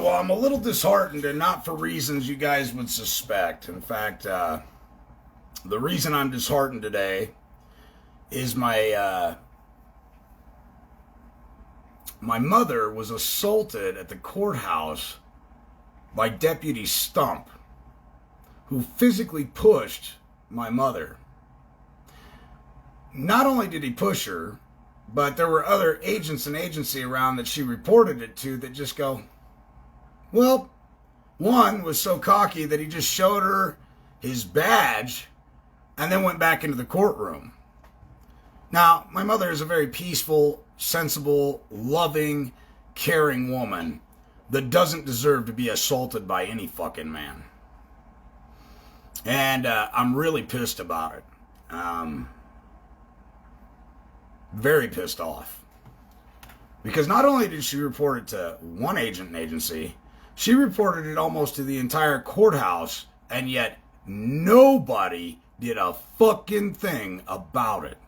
Well, I'm a little disheartened, and not for reasons you guys would suspect. In fact, the reason I'm disheartened today is my mother was assaulted at the courthouse by Deputy Stump, who physically pushed my mother. Not only did he push her, but there were other agents and agency around that she reported it to that just go, well, one was so cocky that he just showed her his badge and then went back into the courtroom. Now, my mother is a very peaceful, sensible, loving, caring woman that doesn't deserve to be assaulted by any fucking man. And I'm really pissed about it. Very pissed off. Because not only did she report it to one agent and agency, she reported it almost to the entire courthouse, and yet nobody did a fucking thing about it.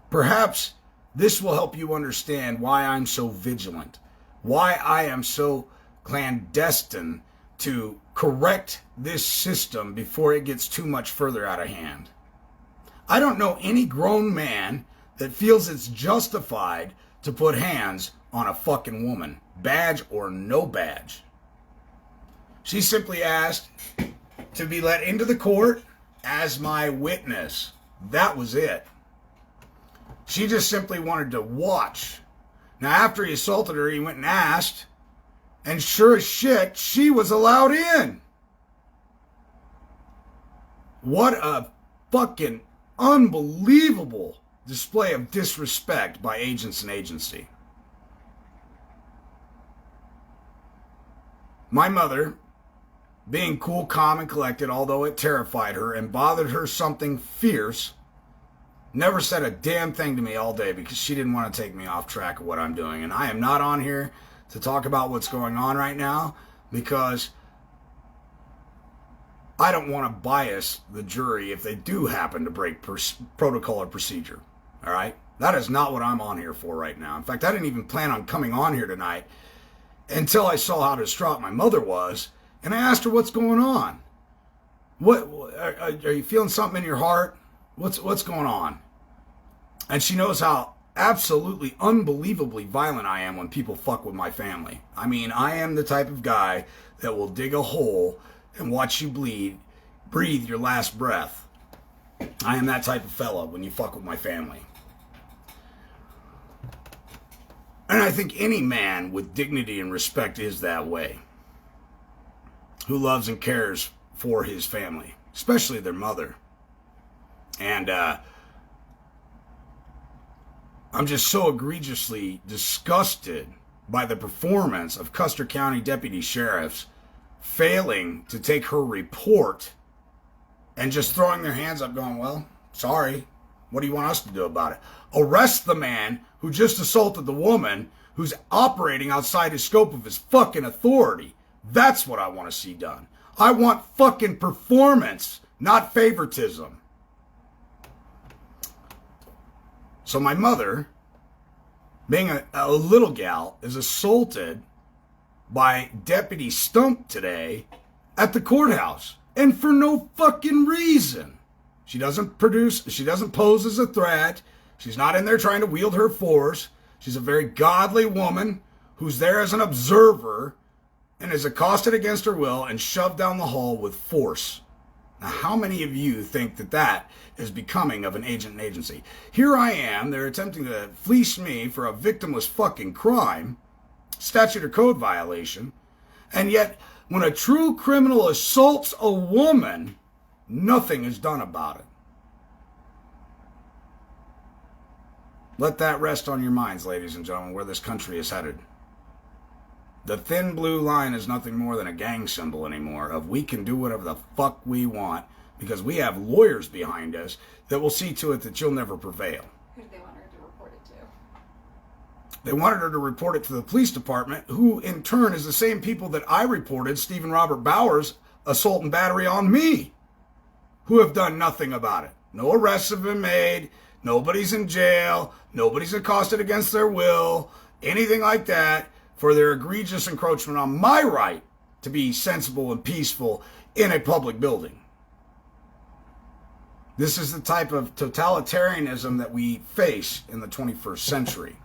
Perhaps this will help you understand why I'm so vigilant, why I am so clandestine to correct this system before it gets too much further out of hand. I don't know any grown man that feels it's justified to put hands on a fucking woman, badge or no badge. She simply asked to be let into the court as my witness. That was it. She just simply wanted to watch. Now, after he assaulted her, he went and asked, and sure as shit, she was allowed in. What a fucking unbelievable display of disrespect by agents and agency. My mother, being cool, calm, and collected, although it terrified her and bothered her something fierce, never said a damn thing to me all day because she didn't want to take me off track of what I'm doing. And I am not on here to talk about what's going on right now because I don't want to bias the jury if they do happen to break protocol or procedure. All right? That is not what I'm on here for right now. In fact, I didn't even plan on coming on here tonight until I saw how distraught my mother was, and I asked her what's going on. What are you feeling something in your heart? What's going on? And she knows how absolutely unbelievably violent I am when people fuck with my family. I mean, I am the type of guy that will dig a hole and watch you breathe your last breath. I am that type of fella when you fuck with my family. And I think any man with dignity and respect is that way. Who loves and cares for his family, especially their mother. And I'm just so egregiously disgusted by the performance of Custer County deputy sheriffs failing to take her report and just throwing their hands up going, well, sorry, what do you want us to do about it? Arrest the man who just assaulted the woman who's operating outside his scope of his fucking authority. That's what I want to see done. I want fucking performance, not favoritism. So my mother, being a little gal, is assaulted by Deputy Stump today at the courthouse. And for no fucking reason. She doesn't pose as a threat. She's not in there trying to wield her force. She's a very godly woman who's there as an observer and is accosted against her will and shoved down the hall with force. Now, how many of you think that that is becoming of an agent and agency? Here I am, they're attempting to fleece me for a victimless fucking crime, statute or code violation, and yet when a true criminal assaults a woman, nothing is done about it. Let that rest on your minds, ladies and gentlemen, where this country is headed. The thin blue line is nothing more than a gang symbol anymore of we can do whatever the fuck we want because we have lawyers behind us that will see to it that you'll never prevail. Who do they want her to report it to? They wanted her to report it to the police department, who in turn is the same people that I reported Stephen Robert Bowers' assault and battery on me, who have done nothing about it. No arrests have been made. Nobody's in jail. Nobody's accosted against their will. Anything like that. for their egregious encroachment on my right to be sensible and peaceful in a public building. This is the type of totalitarianism that we face in the 21st century.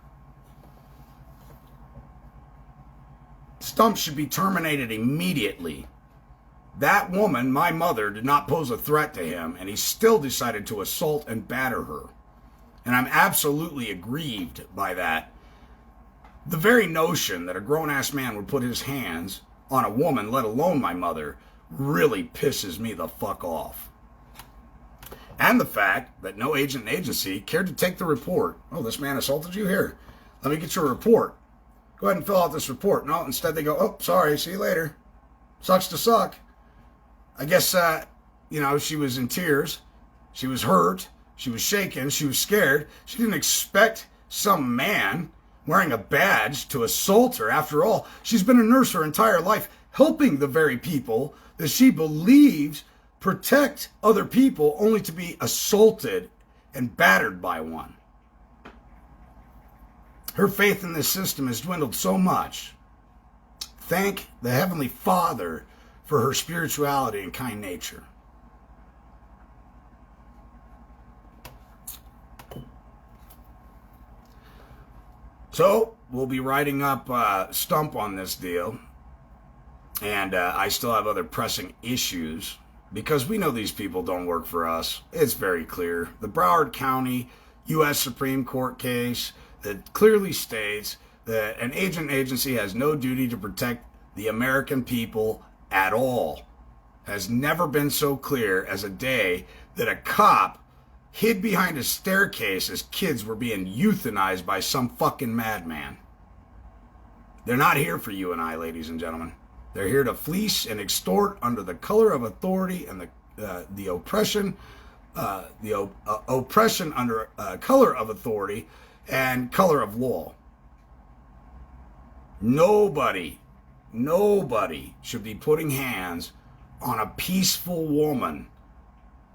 Stump should be terminated immediately. That woman, my mother, did not pose a threat to him, and he still decided to assault and batter her. And I'm absolutely aggrieved by that. The very notion that a grown-ass man would put his hands on a woman, let alone my mother, really pisses me the fuck off. And the fact that no agent and agency cared to take the report. Oh, this man assaulted you? Here, let me get your report. Go ahead and fill out this report. No, instead they go, oh, sorry, see you later. Sucks to suck. I guess, she was in tears. She was hurt. She was shaken. She was scared. She didn't expect some man wearing a badge to assault her. After all, she's been a nurse her entire life, helping the very people that she believes protect other people, only to be assaulted and battered by one. Her faith in this system has dwindled so much. Thank the Heavenly Father for her spirituality and kind nature. So, we'll be writing up Stump on this deal. And I still have other pressing issues, because we know these people don't work for us. It's very clear. The Broward County U.S. Supreme Court case that clearly states that an agent agency has no duty to protect the American people at all has never been so clear as a day that a cop hid behind a staircase as kids were being euthanized by some fucking madman. They're not here for you and I, ladies and gentlemen. They're here to fleece and extort under the color of authority and the oppression, oppression under color of authority and color of law. Nobody should be putting hands on a peaceful woman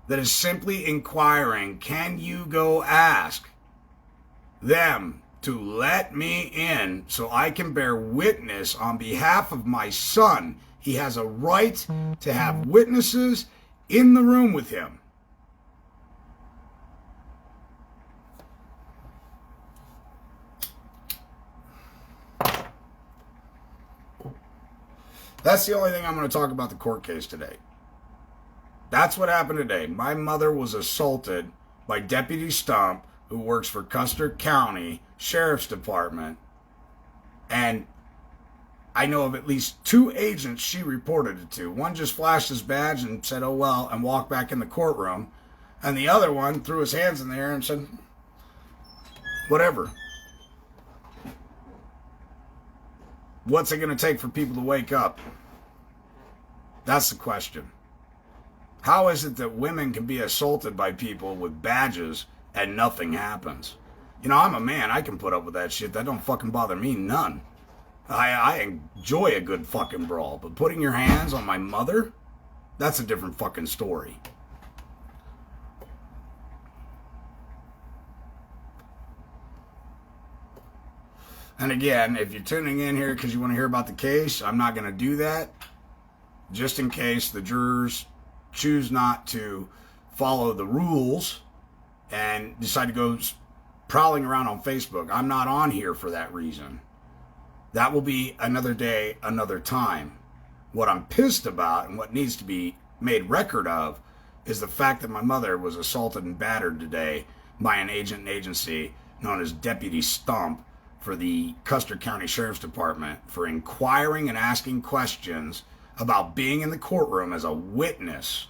that is simply inquiring, can you go ask them to let me in so I can bear witness on behalf of my son? He has a right to have witnesses in the room with him. That's the only thing I'm going to talk about the court case today. That's what happened today. My mother was assaulted by Deputy Stump, who works for Custer County Sheriff's Department. And I know of at least 2 agents she reported it to. One just flashed his badge and said, oh well, and walked back in the courtroom. And the other one threw his hands in the air and said, whatever. What's it going to take for people to wake up? That's the question. How is it that women can be assaulted by people with badges and nothing happens? You know, I'm a man. I can put up with that shit. That don't fucking bother me none. I enjoy a good fucking brawl. But putting your hands on my mother? That's a different fucking story. And again, if you're tuning in here because you want to hear about the case, I'm not going to do that. Just in case the jurors choose not to follow the rules and decide to go prowling around on Facebook. I'm not on here for that reason. That will be another day, another time. What I'm pissed about and what needs to be made record of is the fact that my mother was assaulted and battered today by an agent and agency known as Deputy Stump for the Custer County Sheriff's Department for inquiring and asking questions about being in the courtroom as a witness.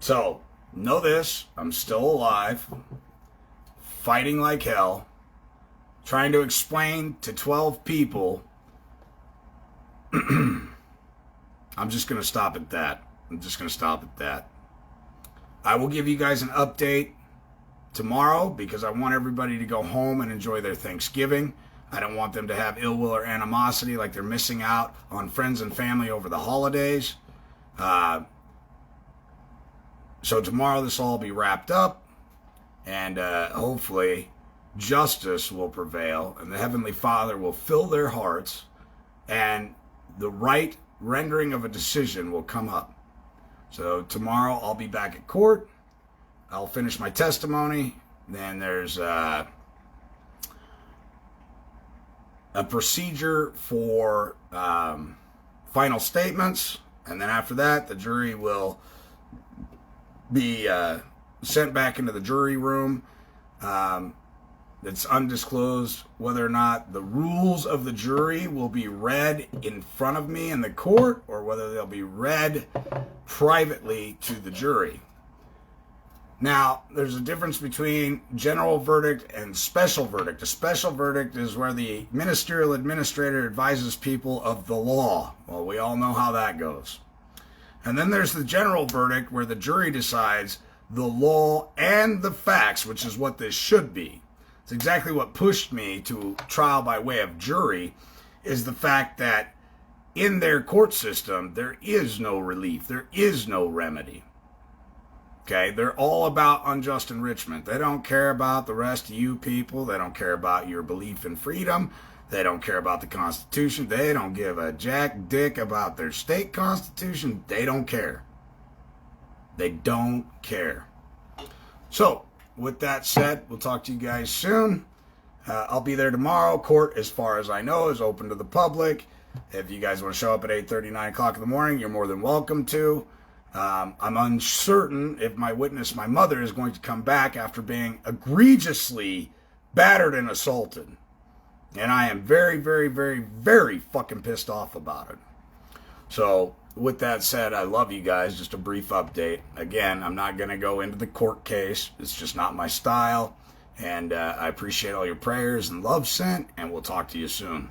So, know this, I'm still alive, fighting like hell, trying to explain to 12 people. I'm just going to stop at that. I will give you guys an update tomorrow because I want everybody to go home and enjoy their Thanksgiving. I don't want them to have ill will or animosity like they're missing out on friends and family over the holidays. So tomorrow this will all be wrapped up, and hopefully justice will prevail, and the Heavenly Father will fill their hearts, and the right rendering of a decision will come up. So tomorrow I'll be back at court. I'll finish my testimony. Then there's a procedure for final statements, and then after that the jury will be sent back into the jury room. It's undisclosed whether or not the rules of the jury will be read in front of me in the court or whether they'll be read privately to the jury. Now, there's a difference between general verdict and special verdict. A special verdict is where the ministerial administrator advises people of the law. Well, we all know how that goes. And then there's the general verdict where the jury decides the law and the facts, which is what this should be. It's exactly what pushed me to trial by way of jury, is the fact that in their court system, there is no relief. There is no remedy. Okay, they're all about unjust enrichment. They don't care about the rest of you people. They don't care about your belief in freedom. They don't care about the Constitution. They don't give a jack dick about their state constitution. They don't care. They don't care. So, with that said, we'll talk to you guys soon. I'll be there tomorrow. Court, as far as I know, is open to the public. If you guys want to show up at 8:30, 9 o'clock in the morning, you're more than welcome to. I'm uncertain if my witness, my mother, is going to come back after being egregiously battered and assaulted. And I am very, very, very, very fucking pissed off about it. So, with that said, I love you guys. Just a brief update. Again, I'm not going to go into the court case. It's just not my style. And I appreciate all your prayers and love sent, and we'll talk to you soon.